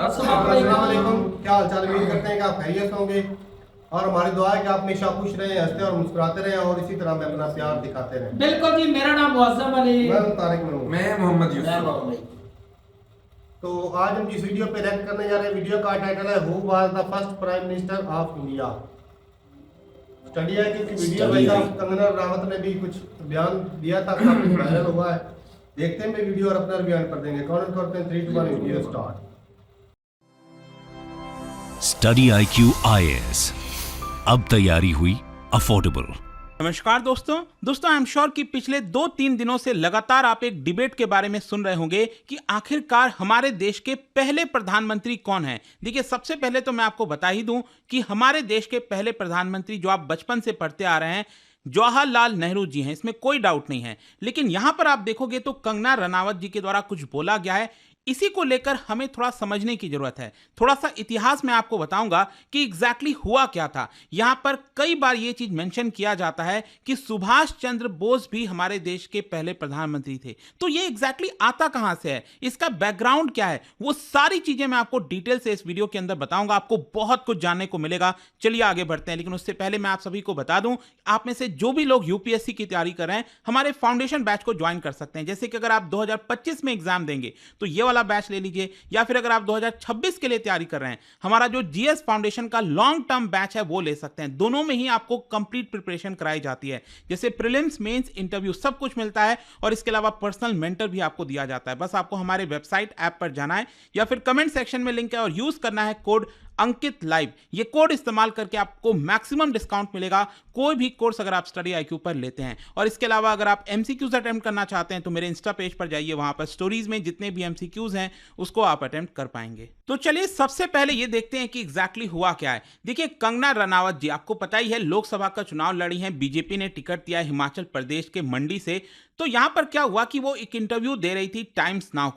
अस्सलाम वालेकुम। क्या हाल चाल? उम्मीद करते हैं कि आप खैरियत से होंगे और हमारी दुआ है कि आप हमेशा खुश रहें, हंसते और मुस्कुराते रहें और इसी तरह में अपना प्यार दिखाते रहें। बिल्कुल जी। मेरा नाम मुअज्जम अली। मैं तारिक में हूँ। मैं मोहम्मद यूसुफ। तो आज हम जिस वीडियो पे रिएक्ट करने जा रहे हैं, वीडियो का टाइटल है who was the first prime minister of India. Study है कि वीडियो भाई साहब कंगना रनावत ने भी कुछ बयान दिया था, काफी वायरल हुआ है। देखते हैं वीडियो और अपना बयान कर देंगे। काउंट करते हैं 3 2 1 video start. Study IQ IAS, अब तैयारी हुई अफोर्डेबल। नमस्कार दोस्तों आई एम श्योर कि पिछले 2-3 दिनों से लगातार आप एक डिबेट के बारे में सुन रहे होंगे कि आखिरकार हमारे देश के पहले प्रधानमंत्री कौन हैं। देखिए, सबसे पहले तो मैं आपको बता ही दूं कि हमारे देश के पहले प्रधानमंत्री जो आप बचपन से पढ़ते आ रहे हैं, जवाहरलाल नेहरू जी हैं, इसमें कोई डाउट नहीं है। लेकिन यहां पर आप देखोगे तो कंगना रनावत जी के द्वारा कुछ बोला गया है, इसी को लेकर हमें थोड़ा समझने की जरूरत है। थोड़ा सा इतिहास में आपको बताऊंगा कि एग्जैक्टली हुआ क्या था। यहां पर कई बार यह चीज मेंशन किया जाता है कि सुभाष चंद्र बोस भी हमारे देश के पहले प्रधानमंत्री थे। तो ये एग्जैक्टली आता कहां से है, इसका बैकग्राउंड क्या है, वो सारी चीजें मैं आपको डिटेल से इस वीडियो के अंदर बताऊंगा। आपको बहुत कुछ जानने को मिलेगा। चलिए आगे बढ़ते हैं, लेकिन उससे पहले मैं आप सभी को बता दूं, आप में से जो भी लोग यूपीएससी की तैयारी कर रहे हैं, हमारे फाउंडेशन बैच को ज्वाइन कर सकते हैं। जैसे कि अगर आप 2025 में एग्जाम देंगे तो ये वाला बैच ले लीजिए, या फिर अगर आप 2026 के लिए तैयारी कर रहे हैं, हमारा जो जीएस फाउंडेशन का लॉन्ग टर्म बैच है वो ले सकते हैं। दोनों में ही आपको कंप्लीट प्रिपरेशन कराई जाती है, जैसे प्रीलिम्स, मेंस, इंटरव्यू सब कुछ मिलता है और इसके अलावा पर्सनल मेंटर भी आपको दिया जाता है। बस आपको हमारे वेबसाइट ऐप पर जाना है या फिर कमेंट सेक्शन में लिंक है और यूज करना है कोड अंकित लाइव। ये कोड इस्तेमाल करके आपको मैक्सिमम डिस्काउंट मिलेगा कोई भी कोर्स अगर आप स्टडी IQ पर लेते हैं। और इसके अलावा अगर आप MCQs अटेम्प्ट करना चाहते हैं तो मेरे इंस्टा पेज पर जाइए, वहां पर स्टोरीज में जितने भी MCQs हैं उसको आप अटेम्प्ट कर पाएंगे। तो चलिए सबसे पहले ये देखते हैं कि एग्जैक्टली हुआ क्या है। देखिए, कंगना रनावत जी आपको पता ही है लोकसभा का चुनाव लड़ी हैं, बीजेपी ने टिकट दिया हिमाचल प्रदेश के मंडी से। तो यहां पर क्या हुआ कि वो एक इंटरव्यू दे रही थी टाइम्स नाउ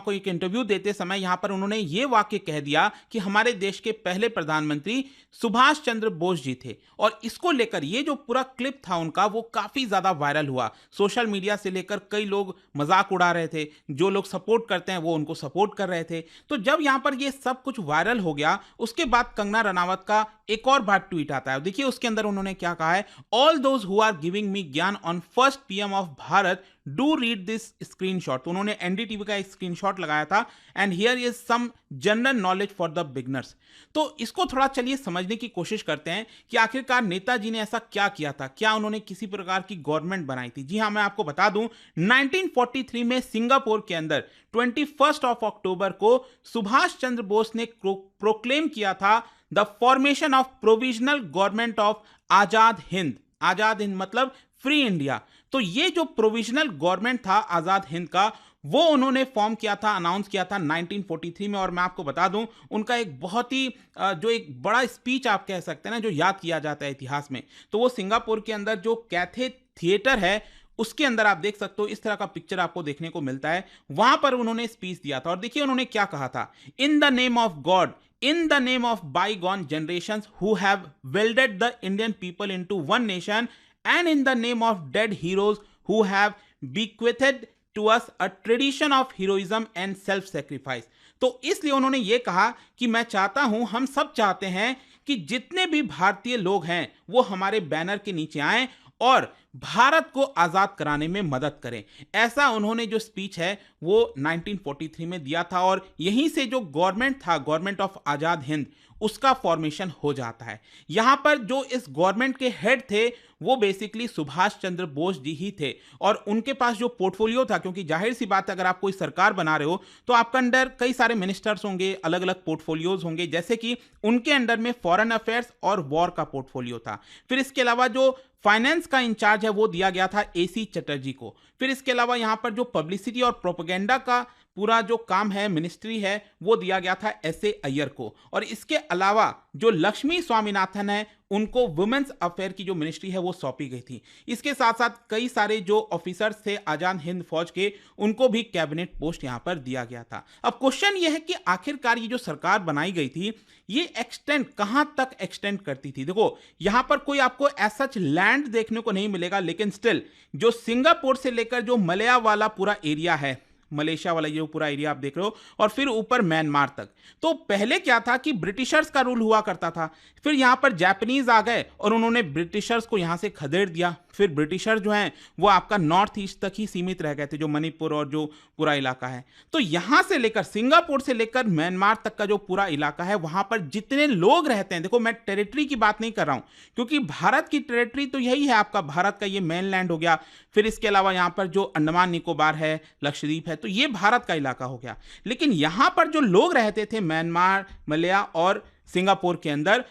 को एक इंटरव्यू देते समय यहां पर उन्होंने ये वाक्य कह दिया कि हमारे देश के पहले प्रधानमंत्री सुभाष चंद्र बोस जी थे। और इसको लेकर ये जो पूरा क्लिप था उनका, वो काफी ज्यादा वायरल हुआ। सोशल मीडिया से लेकर कई लोग मजाक उड़ा रहे थे, जो लोग सपोर्ट करते हैं वो उनको सपोर्ट कर रहे थे। तो जब यहां पर ये सब कुछ वायरल हो गया, उसके बाद कंगना रनावत का एक और बार ट्वीट आता है। देखिए उसके अंदर उन्होंने क्या कहा है, all those who are giving me gyan on first PM of Bharat do read this screenshot. तो उन्होंने NDTV का एक स्क्रीनशॉट लगाया था, and here is some general knowledge for the beginners. तो इसको थोड़ा चलिए समझने की कोशिश करते हैं कि आखिरकार नेताजी ने ऐसा क्या किया था, क्या उन्होंने किसी प्रकार की गवर्नमेंट बनाई थी। जी हां, मैं आपको बता दूं 1943 में सिंगापुर के अंदर 21 अक्टूबर को सुभाष चंद्र बोस ने प्रोक्लेम किया था the formation of provisional government of Azad Hind. Azad Hind मतलब फ्री इंडिया। तो ये जो प्रोविजनल गवर्नमेंट था आजाद हिंद का, वो उन्होंने फॉर्म किया था, अनाउंस किया था 1943 में। और मैं आपको बता दूं उनका एक बहुत ही जो एक बड़ा स्पीच आप कह सकते हैं ना, जो याद किया जाता है इतिहास में, तो वो सिंगापुर के अंदर जो कैथे थिएटर है उसके अंदर आप देख सकते हो, इस तरह का पिक्चर आपको देखने को मिलता है। वहां पर उन्होंने स्पीच दिया था और देखिए उन्होंने क्या कहा था, in the name of God, in the name of bygone generations who have welded the Indian people into one nation, and in the name of dead heroes who have bequeathed to us a tradition of heroism and self-sacrifice। तो इसलिए उन्होंने ये कहा कि मैं चाहता हूं, हम सब चाहते हैं कि जितने भी भारतीय लोग हैं वो हमारे बैनर के नीचे आएं और भारत को आजाद कराने में मदद करें। ऐसा उन्होंने जो स्पीच है वो 1943 में दिया था और यहीं से जो गवर्नमेंट था, गवर्नमेंट ऑफ आजाद हिंद, उसका फॉर्मेशन हो जाता है। यहां पर जो इस गवर्नमेंट के हेड थे वो बेसिकली सुभाष चंद्र बोस जी ही थे और उनके पास जो पोर्टफोलियो था, क्योंकि जाहिर सी बात है अगर आप कोई सरकार बना रहे हो तो आपका अंडर कई सारे मिनिस्टर्स होंगे, अलग अलग पोर्टफोलियोज होंगे, जैसे कि उनके अंडर में फॉरेन अफेयर्स और वॉर का पोर्टफोलियो था। फिर इसके अलावा जो फाइनेंस का इंचार्ज है वो दिया गया था AC चटर्जी को। फिर इसके अलावा यहां पर जो पब्लिसिटी और प्रोपेगेंडा का पूरा जो काम है, मिनिस्ट्री है, वो दिया गया था SA अय्यर को। और इसके अलावा जो लक्ष्मी स्वामीनाथन है उनको वुमेन्स अफेयर की जो मिनिस्ट्री है वो सौंपी गई थी। इसके साथ साथ कई सारे जो ऑफिसर्स थे आजाद हिंद फौज के, उनको भी कैबिनेट पोस्ट यहां पर दिया गया था। अब क्वेश्चन ये है कि आखिरकार ये जो सरकार बनाई गई थी ये एक्सटेंड कहां तक एक्सटेंड करती थी। देखो यहां पर कोई आपको ऐसा लैंड देखने को नहीं मिलेगा, लेकिन स्टिल जो सिंगापुर से लेकर जो मलया वाला पूरा एरिया है, मलेशिया वाला ये पूरा एरिया आप देख रहे हो, और फिर ऊपर म्यांमार तक। तो पहले क्या था कि ब्रिटिशर्स का रूल हुआ करता था, फिर यहाँ पर जापानीज आ गए और उन्होंने ब्रिटिशर्स को यहाँ से खदेड़ दिया। फिर ब्रिटिशर जो हैं वो आपका नॉर्थ ईस्ट तक ही सीमित रह गए थे, जो मणिपुर और जो पूरा इलाका है। तो यहाँ से लेकर सिंगापुर से लेकर म्यांमार तक का जो पूरा इलाका है, वहाँ पर जितने लोग रहते हैं, देखो मैं टेरिटरी की बात नहीं कर रहा हूँ, क्योंकि भारत की टेरिटरी तो यही है आपका, भारत का ये मेनलैंड हो गया। फिर इसके अलावा यहाँ पर जो अंडमान निकोबार है, लक्षद्वीप है, तो ये भारत का इलाका हो गया। लेकिन यहाँ पर जो लोग रहते थे म्यांमार, मलया और सिंगापुर के अंदर,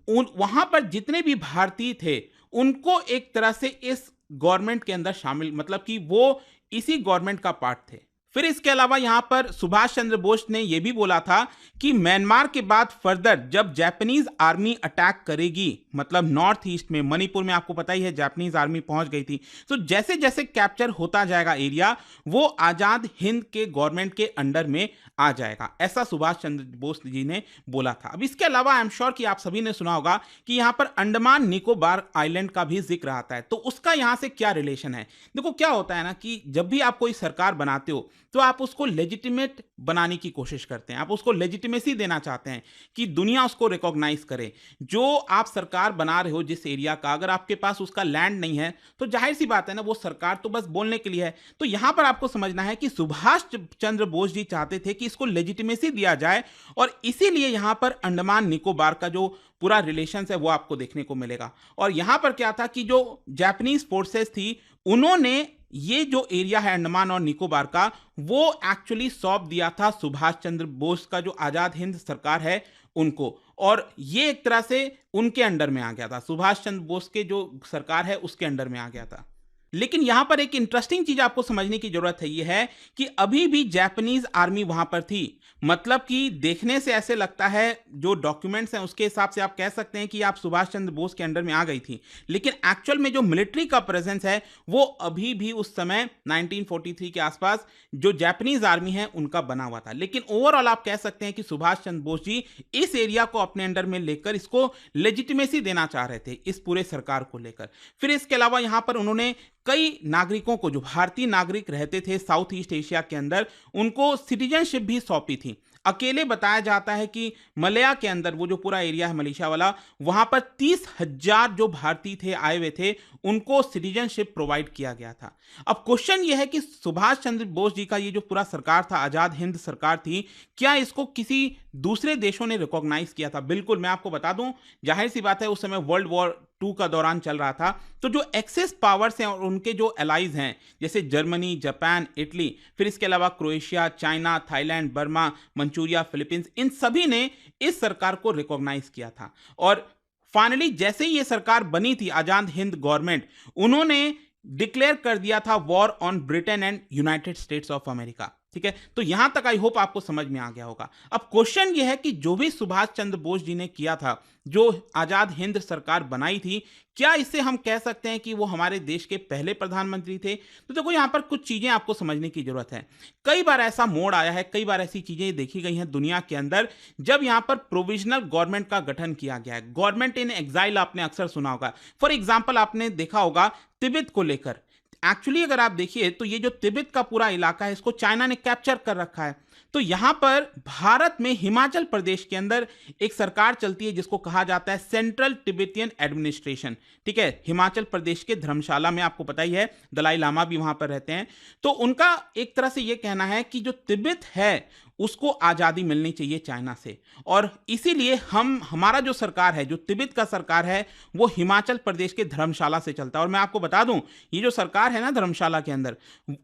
वहां पर जितने भी भारतीय थे उनको एक तरह से इस गवर्नमेंट के अंदर शामिल, मतलब कि वो इसी गवर्नमेंट का पार्ट थे। फिर इसके अलावा यहां पर सुभाष चंद्र बोस ने यह भी बोला था कि म्यांमार के बाद फर्दर जब जापानीज आर्मी अटैक करेगी, मतलब नॉर्थ ईस्ट में, मणिपुर में आपको पता ही है जापानीज आर्मी पहुंच गई थी, तो जैसे जैसे कैप्चर होता जाएगा एरिया, वो आजाद हिंद के गवर्नमेंट के अंडर में आ जाएगा, ऐसा सुभाष चंद्र बोस जी ने बोला था। अब इसके अलावा आई एम श्योर कि आप सभी ने सुना होगा कि यहां पर अंडमान निकोबार आइलैंड का भी जिक्र आता है, तो उसका यहां से क्या रिलेशन है। देखो क्या होता है ना कि जब भी आप कोई सरकार बनाते हो तो आप उसको लेजिटिमेट बनाने की कोशिश करते हैं, आप उसको लेजिटिमेसी देना चाहते हैं कि दुनिया उसको रिकॉग्नाइज करे। जो आप सरकार बना रहे हो जिस एरिया का, अगर आपके पास उसका लैंड नहीं है तो जाहिर सी बात है ना, वो सरकार तो बस बोलने के लिए है। तो यहां पर आपको समझना है कि सुभाष चंद्र बोस जी चाहते थे कि इसको लेजिटिमेसी दिया जाए, और इसीलिए यहां पर अंडमान निकोबार का जो पूरा रिलेशन है वो आपको देखने को मिलेगा। और यहां पर क्या था कि जो जापानीज फोर्सेस थी, उन्होंने ये जो एरिया है अंडमान और निकोबार का, वो एक्चुअली सौंप दिया था सुभाष चंद्र बोस का जो आजाद हिंद सरकार है उनको, और ये एक तरह से उनके अंडर में आ गया था, सुभाष चंद्र बोस के जो सरकार है उसके अंडर में आ गया था। लेकिन यहां पर एक इंटरेस्टिंग चीज आपको समझने की जरूरत है, यह है कि अभी भी जापानीज आर्मी वहां पर थी। मतलब कि देखने से ऐसे लगता है, जो डॉक्यूमेंट्स हैं उसके हिसाब से आप कह सकते हैं कि आप सुभाष चंद्र बोस के अंडर में आ गई थी, लेकिन एक्चुअल में जो मिलिट्री का प्रेजेंस है वो अभी भी उस समय 1943 के आसपास जो जापानीज आर्मी है उनका बना हुआ था। लेकिन ओवरऑल आप कह सकते हैं कि सुभाष चंद्र बोस जी इस एरिया को अपने अंडर में लेकर इसको लेजिटिमेसी देना चाह रहे थे, इस पूरे सरकार को लेकर। फिर इसके अलावा यहां पर उन्होंने कई नागरिकों को, जो भारतीय नागरिक रहते थे साउथ ईस्ट एशिया के अंदर, उनको सिटीजनशिप भी सौंपी थी। अकेले बताया जाता है कि मलया के अंदर, वो जो पूरा एरिया है मलेशिया वाला, वहां पर 30,000 जो भारतीय थे आए हुए थे, उनको सिटीजनशिप प्रोवाइड किया गया था। अब क्वेश्चन यह है कि सुभाष चंद्र बोस जी का ये जो पूरा सरकार था, आजाद हिंद सरकार थी, क्या इसको किसी दूसरे देशों ने रिकॉग्नाइज किया था? बिल्कुल, मैं आपको बता दूं, जाहिर सी बात है उस समय वर्ल्ड वॉर 2 का दौरान चल रहा था, तो जो एक्सेस पावर्स हैं और उनके जो एलाइज हैं, जैसे जर्मनी, जापान, इटली, फिर इसके अलावा Croatia, China, Thailand, Burma, Manchuria, Philippines, इन सभी ने इस सरकार को रिकॉग्नाइज किया था। और फाइनली जैसे ही ये सरकार बनी थी, आजाद हिंद गवर्नमेंट, उन्होंने डिक्लेयर कर दिया था war on Britain and United states of America. ठीक है, तो यहां तक आई होप आपको समझ में आ गया होगा। अब क्वेश्चन यह है कि जो भी सुभाष चंद्र बोस जी ने किया था, जो आजाद हिंद सरकार बनाई थी, क्या इससे हम कह सकते हैं कि वो हमारे देश के पहले प्रधानमंत्री थे? तो देखो यहां पर कुछ चीजें आपको समझने की जरूरत है। कई बार ऐसा मोड़ आया है, कई बार ऐसी चीजें देखी गई हैं दुनिया के अंदर, जब यहां पर प्रोविजनल गवर्नमेंट का गठन किया गया है। गवर्नमेंट इन एग्जाइल आपने अक्सर सुना होगा। फॉर एग्जाम्पल आपने देखा होगा तिब्बत को लेकर। एक्चुअली अगर आप देखिए तो ये जो तिब्बत का पूरा इलाका है, इसको चाइना ने कैप्चर कर रखा है। तो यहां पर भारत में हिमाचल प्रदेश के अंदर एक सरकार चलती है जिसको कहा जाता है सेंट्रल तिब्बतियन एडमिनिस्ट्रेशन। ठीक है, हिमाचल प्रदेश के धर्मशाला में, आपको पता ही है दलाई लामा भी वहां पर रहते हैं। तो उनका एक तरह से यह कहना है कि जो तिब्बत है उसको आज़ादी मिलनी चाहिए चाइना से, और इसीलिए हमारा जो सरकार है, जो तिब्बत का सरकार है, वो हिमाचल प्रदेश के धर्मशाला से चलता है। और मैं आपको बता दूं, ये जो सरकार है ना धर्मशाला के अंदर,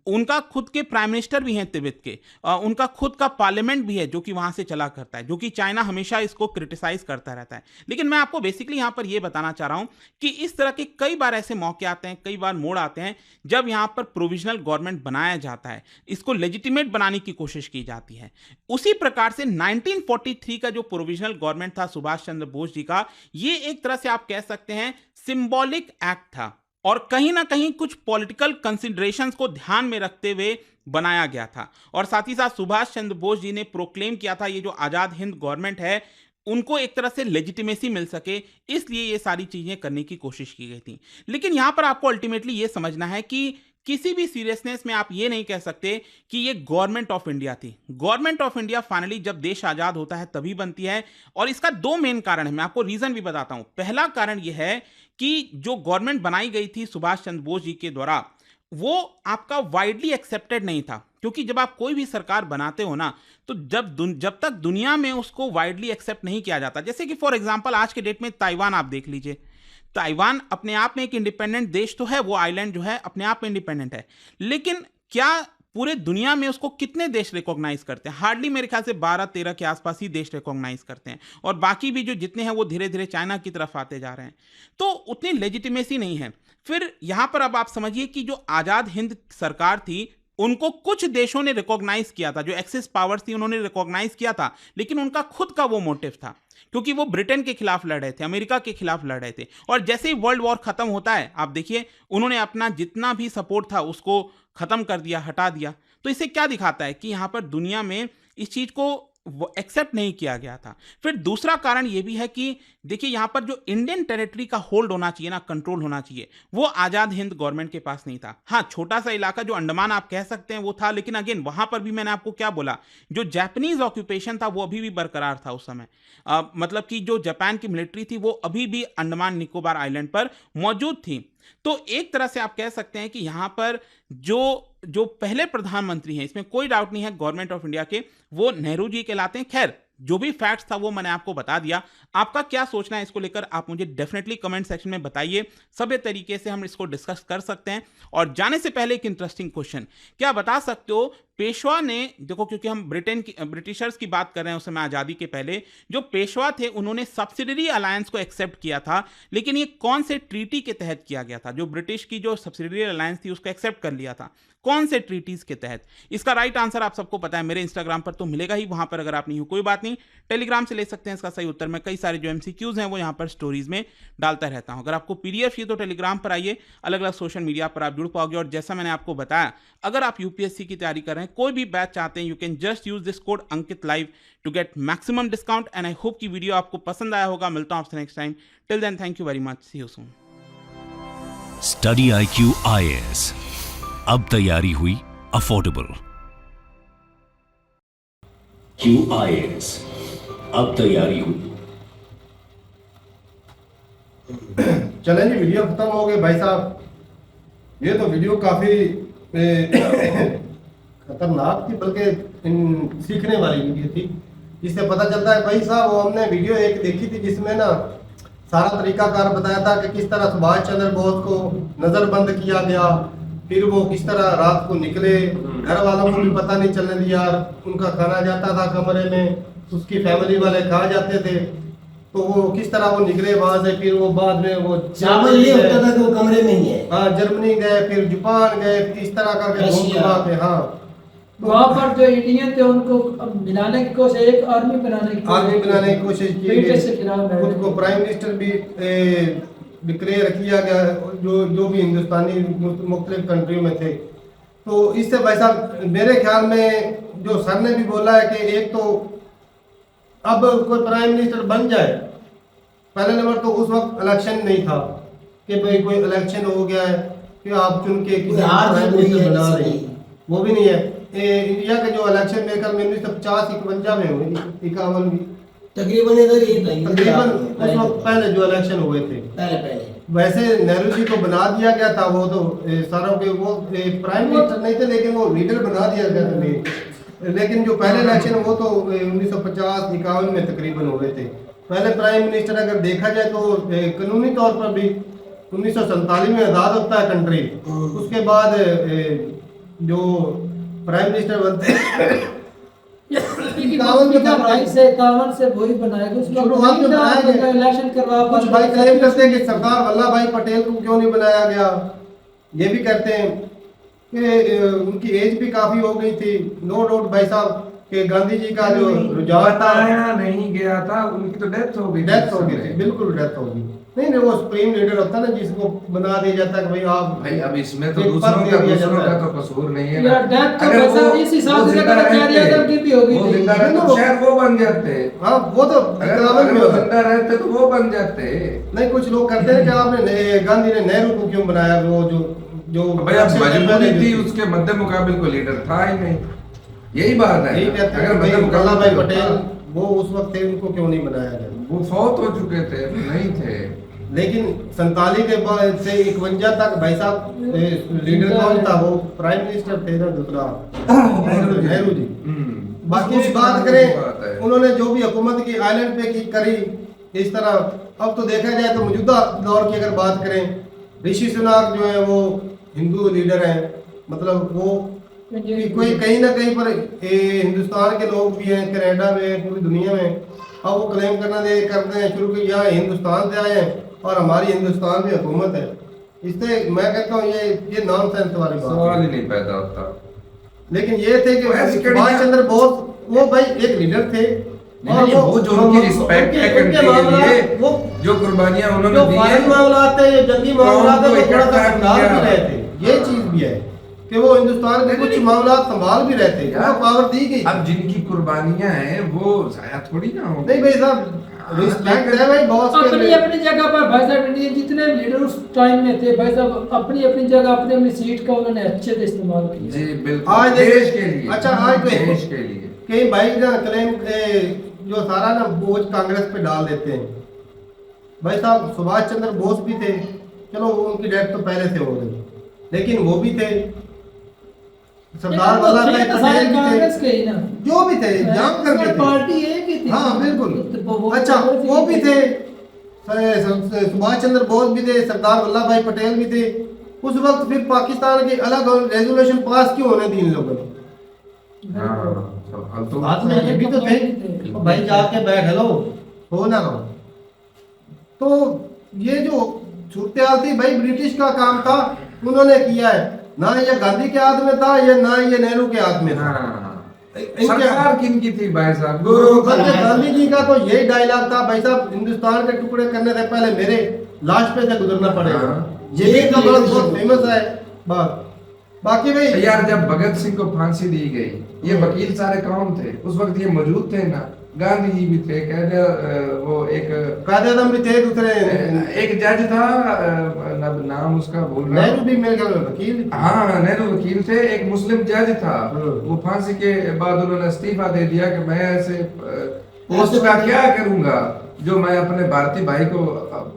उनका खुद के प्राइम मिनिस्टर भी हैं तिब्बत के, उनका खुद का पार्लियामेंट भी है जो कि वहां से चला करता है, जो कि चाइना हमेशा इसको क्रिटिसाइज करता रहता है। लेकिन मैं आपको बेसिकली यहां पर यह बताना चाह रहा हूं कि इस तरह के कई बार ऐसे मौके आते हैं, कई बार मोड़ आते हैं, जब यहां पर प्रोविजनल गवर्नमेंट बनाया जाता है, इसको लेजिटिमेट बनाने की कोशिश की जाती है। उसी प्रकार से 1943 का जो प्रोविजनल गवर्नमेंट था सुभाष चंद्र बोस जी का, ये एक तरह से आप कह सकते हैं सिंबॉलिक एक्ट था, और कहीं ना कहीं कुछ पॉलिटिकल कंसिडरेशंस को ध्यान में रखते हुए बनाया गया था। और साथ ही साथ सुभाष चंद्र बोस जी ने प्रोक्लेम किया था ये जो आजाद हिंद गवर्नमेंट है, उनको एक तरह से लेजिटिमेसी मिल सके, इसलिए ये सारी चीजें करने की कोशिश की गई थी। लेकिन यहां पर आपको अल्टीमेटली ये समझना है कि किसी भी सीरियसनेस में आप ये नहीं कह सकते कि ये गवर्नमेंट ऑफ इंडिया थी। गवर्नमेंट ऑफ इंडिया फाइनली जब देश आजाद होता है तभी बनती है, और इसका दो मेन कारण है। मैं आपको रीजन भी बताता हूं। पहला कारण यह है कि जो गवर्नमेंट बनाई गई थी सुभाष चंद्र बोस जी के द्वारा, वो आपका वाइडली एक्सेप्टेड नहीं था। क्योंकि जब आप कोई भी सरकार बनाते हो ना, तो जब तक दुनिया में उसको वाइडली एक्सेप्ट नहीं किया जाता, जैसे कि फॉर एग्जांपल आज के डेट में ताइवान आप देख लीजिए। ताइवान अपने आप में एक इंडिपेंडेंट देश तो है, वो आइलैंड जो है अपने आप में इंडिपेंडेंट है, लेकिन क्या पूरे दुनिया में उसको कितने देश रिकॉग्नाइज करते हैं? हार्डली मेरे ख्याल से 12-13 के आसपास ही देश रिकॉग्नाइज करते हैं, और बाकी भी जो जितने हैं वो धीरे धीरे चाइना की तरफ आते जा रहे हैं, तो उतनी लेजिटिमेसी नहीं है। फिर यहां पर अब आप समझिए कि जो आजाद हिंद सरकार थी, उनको कुछ देशों ने रिकॉग्नाइज किया था, जो एक्सेस पावर्स थी उन्होंने रिकॉग्नाइज किया था, लेकिन उनका खुद का वो मोटिव था, क्योंकि वो ब्रिटेन के खिलाफ लड़ रहे थे, अमेरिका के खिलाफ लड़ रहे थे। और जैसे ही वर्ल्ड वॉर खत्म होता है, आप देखिए उन्होंने अपना जितना भी सपोर्ट था उसको खत्म कर दिया, हटा दिया। तो इसे क्या दिखाता है कि यहां पर दुनिया में इस चीज को एक्सेप्ट नहीं किया गया था। फिर दूसरा कारण यह भी है कि देखिए यहां पर जो इंडियन टेरिटरी का होल्ड होना चाहिए ना, कंट्रोल होना चाहिए, वो आजाद हिंद गवर्नमेंट के पास नहीं था। हाँ, छोटा सा इलाका जो अंडमान आप कह सकते हैं वो था, लेकिन अगेन वहां पर भी मैंने आपको क्या बोला, जो जापानीज ऑक्यूपेशन था वो अभी भी बरकरार था उस समय। मतलब कि जो जापान की मिलिट्री थी वो अभी भी अंडमान निकोबार आइलैंड पर मौजूद थी। तो एक तरह से आप कह सकते हैं कि यहां पर जो पहले प्रधानमंत्री हैं, इसमें कोई डाउट नहीं है गवर्नमेंट ऑफ इंडिया के, वो नेहरू जी कहलाते हैं। खैर, जो भी फैक्ट्स था वो मैंने आपको बता दिया। आपका क्या सोचना है इसको लेकर, आप मुझे डेफिनेटली कमेंट सेक्शन में बताइए। सभी तरीके से हम इसको डिस्कस कर सकते हैं। और जाने से पहले एक इंटरेस्टिंग क्वेश्चन, क्या बता सकते हो पेशवा ने, देखो क्योंकि हम ब्रिटिशर्स की बात कर रहे हैं, उस समय आज़ादी के पहले जो पेशवा थे उन्होंने सब्सिडरी अलायंस को एक्सेप्ट किया था, लेकिन ये कौन से ट्रीटी के तहत किया गया था? जो ब्रिटिश की जो सब्सिडरी अलायंस थी उसको एक्सेप्ट कर लिया था, कौन से ट्रीटीज के तहत? इसका राइट आंसर आप सबको पता है, मेरे इंस्टाग्राम पर तो मिलेगा ही, वहां पर अगर आप नहीं हो कोई बात नहीं, टेलीग्राम से ले सकते हैं इसका सही उत्तर। मैं कई सारे जो एमसीक्यूज हैं वो यहाँ पर स्टोरीज में डालता रहता हूं। अगर आपको पीडीएफ चाहिए तो टेलीग्राम पर आइए, अलग अलग सोशल मीडिया पर आप जुड़ पाओगे। और जैसा मैंने आपको बताया, अगर आप यूपीएससी की तैयारी कर रहे हैं, कोई भी बैच चाहते हैं, you can just use this code Ankit live to get maximum discount. And I hope कि वीडियो आपको पसंद आया होगा। मिलता हूं आपसे next time. Till then, thank you very much, see you soon. Study IQ IAS, अब तैयारी हुई अफोर्डेबल। QIAS, अब तैयारी हुई। चलें जी, वीडियो खत्म हो गई भाई साहब। ये तो वीडियो काफी खतरनाक थी, बल्कि सीखने वाली वीडियो थी। इससे पता चलता है भाई साहब, वो हमने वीडियो एक देखी थी जिसमें ना सारा तरीकाकार बताया था कि किस तरह सुभाष चंद्र बोस को नजरबंद किया गया, फिर वो किस तरह रात को निकले, घर वालों को भी पता नहीं चलने दिया, उनका खाना जाता था कमरे में, उसकी फैमिली वाले खा जाते थे, तो वो किस तरह वो निकले वहां से। फिर वो बाद में वो चावल ये होता था कि वो कमरे में ही है। हाँ, जर्मनी गए, फिर जापान गए, इस तरह का घूम। हाँ, वहाँ पर जो इंडियन थे उनको मिलाने की कोशिश, एक आर्मी बनाने की कोशिश की ब्रिटिश के खिलाफ लड़ने खुद को प्राइम मिनिस्टर भी डिक्लेयर किया गया, जो भी हिंदुस्तानी मुख्तलिफ कंट्री में थे। तो इससे भाई साहब मेरे ख्याल में जो सर ने भी बोला है कि एक तो अब कोई प्राइम मिनिस्टर बन जाए, पहले नंबर तो उस वक्त इलेक्शन नहीं था कि भाई कोई इलेक्शन हो गया है कि आप चुन के किसी प्राइम मिनिस्टर बना रहे हैं, वो भी नहीं है। इंडिया के जो इलेक्शन मेरे ख्याल में 1950-51 में हुए, 51 भी तकरीबन इधर ही तकरीबन उस वक्त पहले जो इलेक्शन हुए थे। पहले वैसे नेहरू जी को बना दिया गया था, वो तो सारों के वो प्राइम मिनिस्टर नहीं थे, लेकिन वो लीडर बना दिया गया था। लेकिन जो पहले इलेक्शन वो तो 1950-51 में तकरीबन हुए थे। पहले प्राइम मिनिस्टर अगर देखा जाए तो कानूनी तौर पर भी 1947 में आज़ाद होता है कंट्री, उसके बाद जो प्राइम मिनिस्टर बनते हैं 51 से वही बनाया गया, इलेक्शन करवा। कुछ भाई क्लेम करते हैं कि सरदार वल्लभ भाई पटेल को क्यों नहीं बनाया गया, ये भी कहते हैं कि उनकी एज भी काफी हो गई थी। नो डाउट भाई साहब कि गांधी जी का जो रुझान था नहीं गया था, उनकी तो डेथ हो गई थी, बिल्कुल डेथ होगी। नहीं वो सुप्रीम लीडर होता है ना, जिसको बना दिया जाता है कि भाई आप भाई, अब इसमें तो दूसरों का तो कसूर नहीं है यार, डेथ तो वैसा इस हिसाब से अगर कैरी आदम की भी होगी, वो जिंदा रहते तो शायद वो बन जाते। हाँ, वो तो अगर वो जिंदा रहते तो वो बन जाते। नहीं, कुछ लोग कहते हैं कि आपने गांधी ने नेहरू को क्यों बनाया, वो जो जो भाई अब मजबूरी थी, उसके मध्य मुकाबिल को लीडर था ही नहीं, यही बात है। यही कहते हैं अगर भाई मध्य वल्लभ भाई मुकाबिल पटेल वो उस वक्त थे, उनको क्यों नहीं बनाया गया? वो फौत हो चुके थे, नहीं थे। लेकिन 47 के बाद से 51 तक भाई साहब लीडर कौन था? वो प्राइम मिनिस्टर थे ना, दूसरा नेहरू जी। बाकी भी बात बात करें, है। उन्होंने जो भी हुकूमत की आइलैंड पे की करी इस तरह, अब तो देखा जाए तो मौजूदा दौर की अगर बात करें, ऋषि सुनाक जो है वो हिंदू लीडर हैं, मतलब वो कोई कहीं ना कहीं पर हिंदुस्तान के लोग भी हैं, कनाडा में, पूरी दुनिया में, अब वो क्लेम करते हैं शुरू की यहाँ हिंदुस्तान से आए हैं और हमारी हिंदुस्तान में हुकूमत है। इससे मैं कहता हूँ ये नॉनसेंस वाली बात सवाल है। ही नहीं पैदा होता। लेकिन ये थे कि ऐसी सुभाष चंद्र बोस वो भाई एक लीडर थे, और वो जो उनकी रिस्पेक्ट है कंट्री के लिए, वो जो कुर्बानियां उन्होंने जो दी फौरी है, मामलात थे, ये जंगी मामलात थे, को वो थोड़ा सा इकट्ठा संभाल किया। भी रहे थे। ये चीज भी है कि वो हिंदुस्तान के कुछ मामलात संभाल भी रहे थे, उनको पावर दी गई। अब जिनकी कुर्बानियां हैं वो जाया थोड़ी ना हो। नहीं भाई साहब, रिस्पेक्ट है भाई बॉस के अपनी लिए। अपनी जगह पर भाई साहब इंडिया जितने लीडर उस टाइम में थे भाई साहब, अपनी अपनी जगह अपनी अपनी सीट का उन्होंने अच्छे से इस्तेमाल किया। जी बिल्कुल, आज देश के लिए। अच्छा, आज तो- देश के लिए कई भाई ना क्लेम जो सारा ना बोझ कांग्रेस पे डाल देते हैं। भाई साहब सुभाष चंद्र बोस भी थे, चलो उनकी डेथ तो पहले से हो गई, लेकिन वो भी थे, सरदार वल्लभ भाई पटेल भी कांग्रेस के थे, ही ना, जो भी थे जाम करके थे। पार्टी एक ही थी। हाँ बिल्कुल। तो अच्छा, वो भी थे, सुभाष चंद्र बोस भी थे, सरदार वल्लभ भाई पटेल भी थे। उस वक्त फिर पाकिस्तान की अलग रेजोल्यूशन पास क्यों होने दी इन लोगों ने? हाँ, सवाल तो बात में ये भी तो थे भाई, जाके बैठ लो, हो ना हो। तो ये जो सूरत थी भाई, ब्रिटिश का काम था, उन्होंने किया है। ना ये गांधी के हाथ में था, ये ना ये नेहरू के हाथ में था। हाँ। इनके- सरकार किनकी थी भाई साहब? गांधी जी का तो यही डायलॉग था, भाई साहब हिंदुस्तान के टुकड़े करने से पहले मेरे लाश पे से गुजरना पड़ेगा। हाँ। ये भी इनका बहुत फेमस है बात। बाकी भाई यार जब भगत सिंह को फांसी दी गई, ये वकील सारे कौन थे उस वक्त? ये मौजूद थे ना, गांधी जी भी थे, वो एक कायदे आज़म भी थे, दूसरे एक जज था, नाम उसका भूल रहा नेहरू हूं। भी मेरे ख्याल में वकील थे। हाँ नेहरू वकील थे, एक मुस्लिम जज था। वो फांसी के बाद उन्होंने इस्तीफा दे दिया कि मैं ऐसे पोस्ट का क्या करूंगा जो मैं अपने भारतीय भाई को,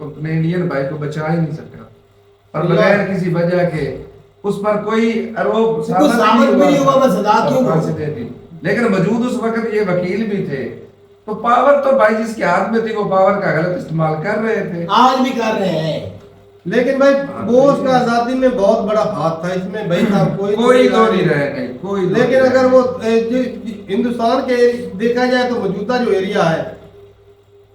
अपने इंडियन भाई को बचा ही नहीं सका, और बगैर किसी वजह के उस पर कोई आरोप साबित भी नहीं हुआ, बस सजा क्यों हो? फांसी दे दी। लेकिन मौजूद उस वक्त ये वकील भी थे, तो पावर तो भाई जिसके हाथ में थी वो पावर का गलत इस्तेमाल कर रहे थे। आज भी कर रहे हैं। लेकिन भाई बोस का आजादी में बहुत बड़ा हाथ था इसमें भाई साहब, कोई दो नहीं रहे, नहीं कोई दो लेकिन नहीं अगर रहे। वो हिंदुस्तान के देखा जाए तो मौजूदा जो एरिया है,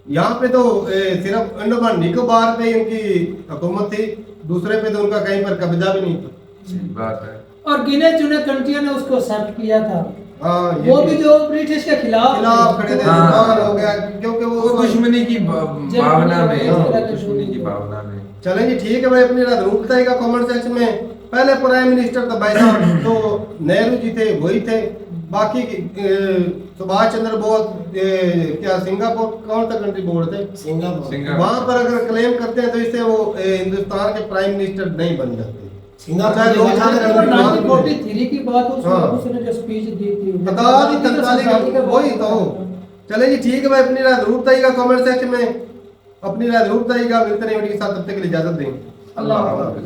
यहाँ पे तो सिर्फ अंडमान निकोबार पे इनकी हुकूमत थी, दूसरे पे तो उनका कहीं पर कब्जा भी नहीं था। सही बात है। और गिने चुने कंट्रियों ने उसको एक्सेप्ट किया था। हाँ, ये वो भी जो ब्रिटिश के खिलाफ खड़े थे, हाँ। नुकसान हो गया क्योंकि वो वो दुश्मनी की भावना में, हाँ। दुश्मनी की भावना में। चलें जी, ठीक है भाई, अपनी रात रूप बताएगा कमेंट सेक्शन में। पहले प्राइम मिनिस्टर तो भाई साहब तो नेहरू जी थे, वही थे। बाकी सुभाष चंद्र बोस क्या सिंगापुर कौन सा कंट्री बोर्ड थे, सिंगापुर वहां पर अगर क्लेम करते हैं तो इससे वो हिंदुस्तान के प्राइम मिनिस्टर नहीं बन जाते। सिंगापुर दो साल के का 1943 की बात हाँ। उसने जो स्पीच दी थी बता दी तत्कालीन वही तो। चले जी ठीक है भाई, अपनी राय जरूर बताइएगा कमेंट सेक्शन में, अपनी राय जरूर बताइएगा। मिलते हैं वीडियो के साथ, तब तक के लिए इजाजत दें। अल्लाह हाफ़िज़।